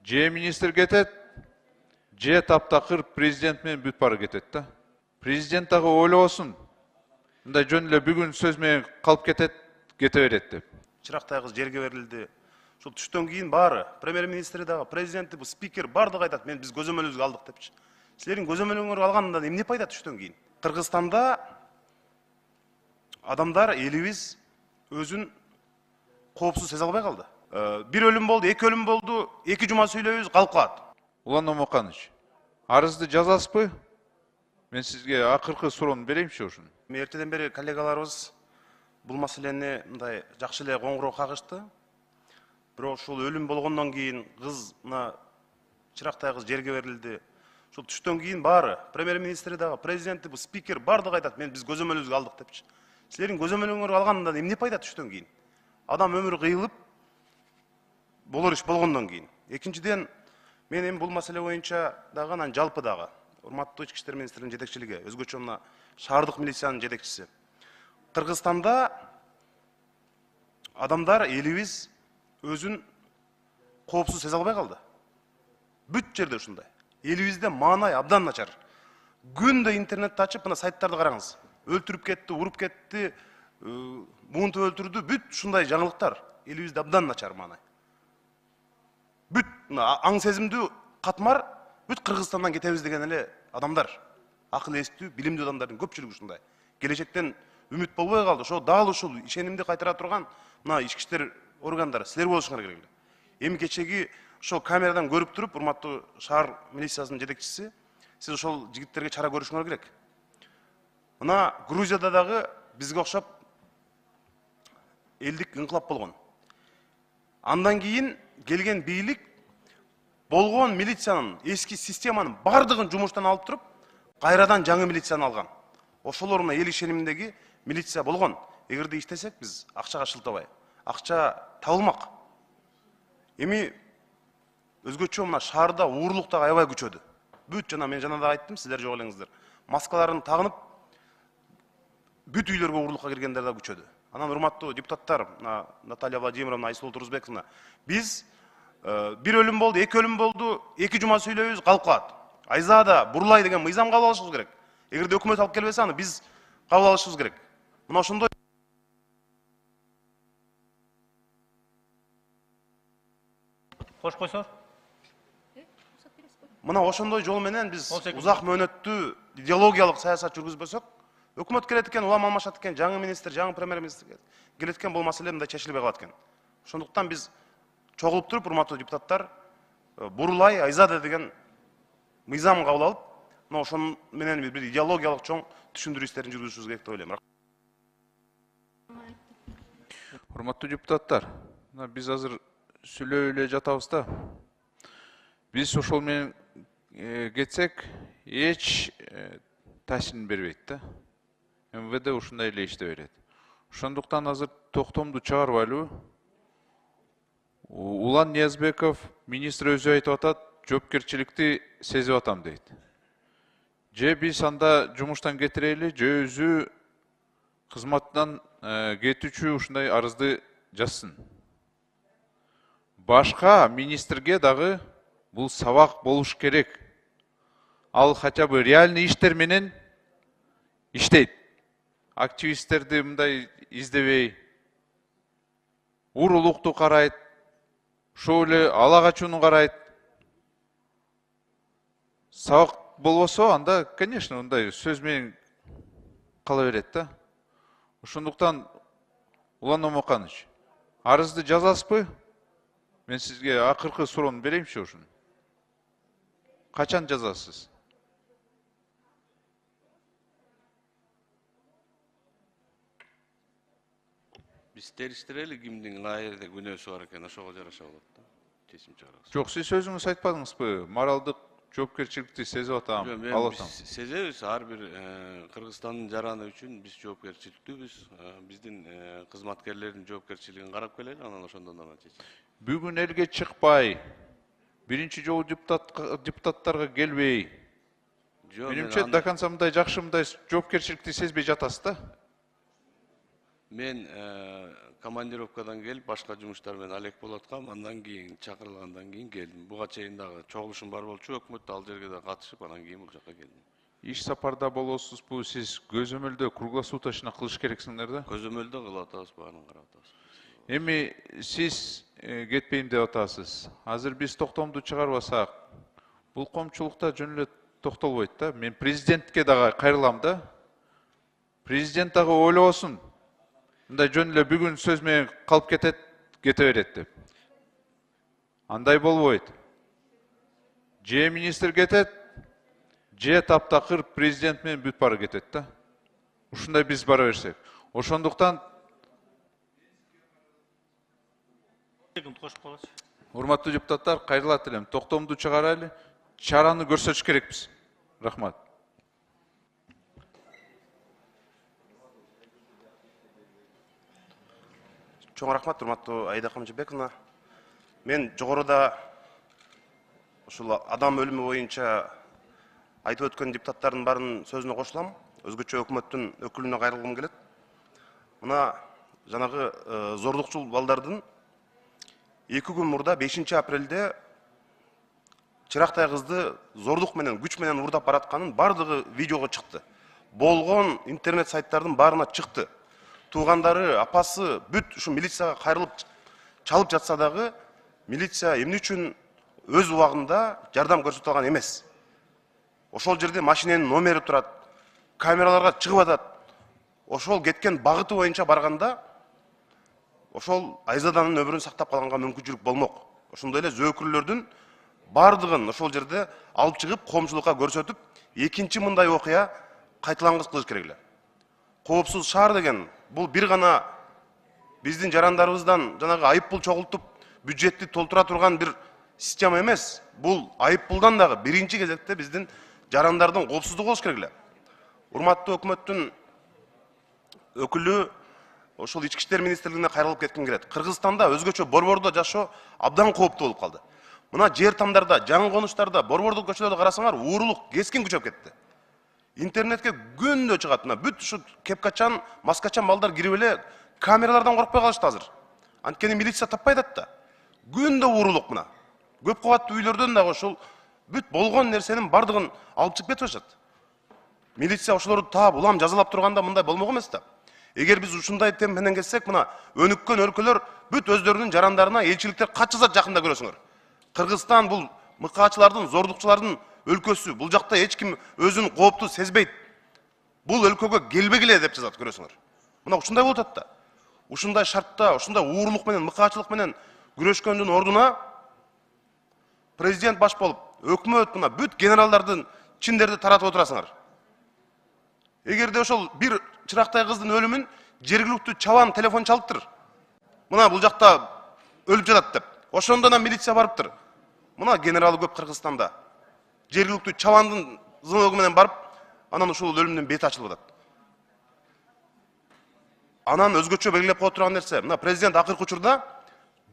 Же министр кетет, же таптакыр президент менен бүт бары кетет да. Президент дагы ойлобосун. Мындай жөн эле бүгүн сөз менен калып кетет, кете берет деп. Чырактай кыз жерге берилди. Ушул түштөн кийин баары, премьер-министри дагы, президенти, бу спикер бардыгы айтат, мен биз көзөмөлүбүзгө алдык депчи. Силердин көзөмөлүңөр алгандан эмне пайда түштөн кийин? Кыргызстанда адамдар, элибиз өзүн коопсуз сезе албай калды. Бир өлүм болду, эки өлүм болду, 2 жума сүйлөйбүз, калып калат. Улан Омоканович, арызды жазасызбы? Мен сизге акыркы суроону берейинчи ушуну. Эртеден бери коллегаларыбыз бул маселени мындай жакшы эле коңгуроо кагышты. Бирок ушул өлүм болгондон кийин кыз мына чырактай кыз жерге берилди. Ушул түштөн кийин баары, премьер-министри дагы, президенти, бу спикер бардыгы айтат, мен биз көзөмөлүбүзгө алдык депчи. Силердин көзөмөлүңөр алгандан эмне пайда түштөн кийин? Адам өмүрү кыйылып, болор иш болгондон кийин. Экинчиден, мен эми бул маселе боюнча дагы анан жалпы дагы урматтуу ички иштер министринин жетекчилиги, өзгөчө мына шаардык милициянын жетекчиси. Кыргызстанда адамдар, элибиз өзүн коопсуз сезе албай калды. Бүт жерде ушундай. Элибизде маанай абдан начар. Күндө интернетти ачып, мына сайттарды караңыз. Өлтүрүп кетти, уруп кетти, муунтуп өлтүрдү, бүт ушундай жаңылыктар. Элибизде абдан начар маанай. Бүт аң сезимдүү катмар, бүт Кыргызстандан кетебиз деген эле адамдар. Акыл эстүү, билимдүү адамдардын көпчүлүгү ушундай. Келечектен үмүт болбой калды. Ошо дал ушул ишенимди кайтара турган мына ички иштер органдары силер болушуңар керек эле. Эми кечеги ошо камерадан көрүп туруп, урматтуу шаар милициясынын жетекчиси, сиз ошол жигиттерге чара көрүшүңөр керек. Мына Грузияда дагы бизге окшоп элдик инкылап болгон. Андан кийин келген бийлик болгон милициянын, эски системанын бардыгын жумуштан алып туруп, кайрадан жаңы милицияны алган. Ошолор мына эл ишениминдеги милиция болгон. Эгерде иштесек биз акчага шылтабай, акча табылмак. Эми өзгөчө мына шаарда уурлук дагы аябай күчөдү. Бүт жана мен жана да айттым, сиздер жок элеңиздер. Маскаларын тагынып, бүт үйлөргө уурлукка киргендер да күчөдү. Анан урматтуу депутаттар, Наталья Владимировна, Айсул Турузбековна, биз бир өлүм болду, эки өлүм болду, 2 жума сүйлөйбүз, калып калат. Айзада, Бурлай деген мыйзам кабыл алышыбыз керек. Эгерде өкмөт алып келбесе, аны биз кабыл алышыбыз керек. Мына ошондой Кош койсоңуз. Мына ошондой жол менен биз узак мөөнөттүү идеологиялык саясат жүргүзбөсөк, өкмөт келет экен, улам алмашат экен, жаңы министр, жаңы премьер-министр келет экен, бул маселе мындай чечилбей калат экен. Ошондуктан биз чогулуп туруп, урматтуу депутаттар, Бурлай, Айзада деген мыйзам кабыл алып, мына ошон менен бир идеологиялык чоң түшүндүрүү иштерин жүргүзүшүбүз керек деп ойлойм. Урматтуу депутаттар, биз азыр сүйлөп эле жатабыз да. Биз ошол менен кетсек, эч таасирин бербейт да. МВД ушундай эле иштей берет. Ошондуктан азыр токтомду чыгарбайлыбы? Улан Ниязбеков министр өзү айтып атат, жоопкерчиликти сезип атам дейт. Же биз анда жумуштан кетирели, же өзү кызматтан кетүүчү ушундай арызды жазсын. Башка министрге дагы бул сабак болуш керек. Ал хотя бы реальный иштер менен иштейт. Активисттерди мындай издебей, уурулукту карайт, ошол эле ала качууну карайт. Сабак болбосо, анда, конечно, мындай сөз менен кала берет да. Ошондуктан, Улан Омоканович, арызды жазасызбы? Мен сизге акыркы суроону берейинчи ушуну. Качан жазасыз? Биз териштирели кимдин кайерде күнөөсү бар экен, ошого жараша болот да. Чечим чыгарабыз. Жок, сиз өзүңүз айтпадыңызбы? Моралдык жоопкерчиликти сезип атам, алып атам. Сезебиз, ар бир Кыргызстандын жараны үчүн биз жоопкерчиликтүүбүз. Биздин кызматкерлердин жоопкерчилигин карап келели, анан ошондон чечим. Бүгүн элге чыкпай, биринчи жолу депутаттарга келбей, менимче до конца мындай жакшы мындай жоопкерчиликти сезбей жатасыз да. Мен командировкадан келип башка жумуштар менен алек болуп аткам, андан кийин чакырылгандан кийин келдим. Буга чейин дагы чогулушум бар болчу, өкмөт ал жерге да катышып, анан кийин бул жака келдим. Иш сапарда болосузбу, сиз көзөмөлдө круглосуточно кылыш керексиңер да. Көзөмөлдө кылып атабыз, баарын карап атабыз. Эми сиз кетпейм деп атасыз. Азыр биз токтомду чыгарбасак, бул коомчулукта жөн эле токтолбойт да. Мен президентке дагы кайрылам да. Президент дагы ойлобосун. Мындай жөн эле бүгүн сөз менен калып кете берет деп. Андай болбойт. Же министр кетет, же таптакыр президент менен бүт бары кетет да. Ушундай биз бара берсек. Ошондуктан Кошуп калачы. урматтуу депутаттар, кайрылат элем. Токтомду чыгарайлы, чараны көрсөтүш керекпиз. Рахмат. Чоң рахмат, урматтуу Аида Камжыбековна. Мен жогоруда ушул адам өлүмү боюнча айтып өткөн депутаттардын баарынын сөзүнө кошулам. Өзгөчө өкмөттүн өкүлүнө кайрылгым келет. Мына жанагы зордукчул балдардын 2 күн мурда 5 апрелде чырактай кызды зордук менен, күч менен урдап баратканын бардыгы видеого чыкты. Болгон интернет сайттардын баарына чыкты. Туугандары, апасы бүт ушу милицияга кайрылып чалып жатса дагы, милиция эмне үчүн өз убагында жардам көрсөтө алган эмес. Ошол жерде машиненин номери турат, камераларга чыгып атат. Ошол кеткен багыты боюнча барганда, ошол Айзаданын өмүрүн сактап калганга мүмкүнчүлүк болмок. Ошондой эле зөөкүрлөрдүн бардыгын ошол жерде алып чыгып, коомчулукка көрсөтүп, экинчи мындай окуя кайталангыс кылыш керек эле. Коопсуз шаар деген бул бир гана биздин жарандарыбыздан жанагы айыппул чогултуп, бюджетти толтура турган бир система эмес. Бул айыппулдан дагы биринчи кезекте биздин жарандардын коопсуздугу болуш керек эле. Урматтуу өкмөттүн өкүлү ошол ички иштер министрлигине кайрылып кетким келет. Кыргызстанда өзгөчө борбордо жашоо абдан кооптуу болуп калды. Мына жер тамдарда, жаңы конуштарда, борбордук көчөлөрдө карасаңар, уурулук кескин күчөп кетти. Интернетке күндө чыгат. Мына бүт ушу кепкачан, маскачан балдар кирип эле камералардан коркпой калышты азыр. Анткени милиция таппай атат да. Күндө уурулук мына. Көп кабаттуу үйлөрдөн дагы ошол бүт болгон нерсенин бардыгын алып чыгып кетип атышат. Милиция ошолорду таап, улам жазалап турганда мындай болмок эмес да. Эгер биз ушундай темп менен кетсек, мына өнүккөн өлкөлөр бүт өздөрүнүн жарандарына элчиликтер кат жазат жакында көрөсүңөр. Кыргызстан бул мыкаачылардын, зордукчулардын өлкөсү. Бул жакта эч ким өзүн кооптуу сезбейт. Бул өлкөгө келбегиле деп жазат көрөсүңөр. Мына ушундай болуп атат да. Ушундай шартта, ушундай уурулук менен, мыкаачылык менен күрөшкөндүн ордуна президент баш болуп, өкмөт мына бүт генералдардын чиндерди таратып отурасыңар. Эгерде ошол бир чырактай кыздын өлүмүн жергиликтүү чабан телефон чалыптыр. Мына бул жакта өлүп жатат деп. Ошондон милиция барыптыр. Мына генералы көп Кыргызстанда. Жергиликтүү чабандын звоногу менен барып, анан ушул өлүмдүн бети ачылып атат. Анан өзгөчө белгилеп кое турган нерсе, мына президент акыркы учурда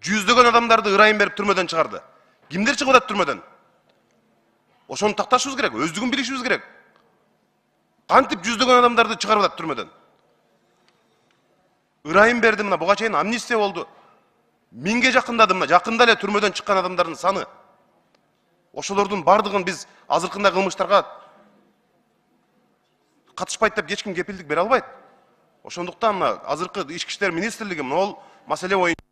жүздөгөн адамдарды ырайым берип түрмөдөн чыгарды. Кимдер чыгып атат түрмөдөн? Ошону такташыбыз керек, өздүгүн билишибиз керек. Кантип жүздөгөн адамдарды чыгарып атат түрмөдөн? Ырайым берди, мына буга чейин амнистия болду. 1000ге жакындады, мына жакында эле түрмөдөн чыккан адамдардын саны. Ошолордун бардыгын биз азыркындай кылмыштарга катышпайт деп эч ким кепилдик бере албайт. Ошондуктан азыркы ички иштер министрлиги могул маселе боюнча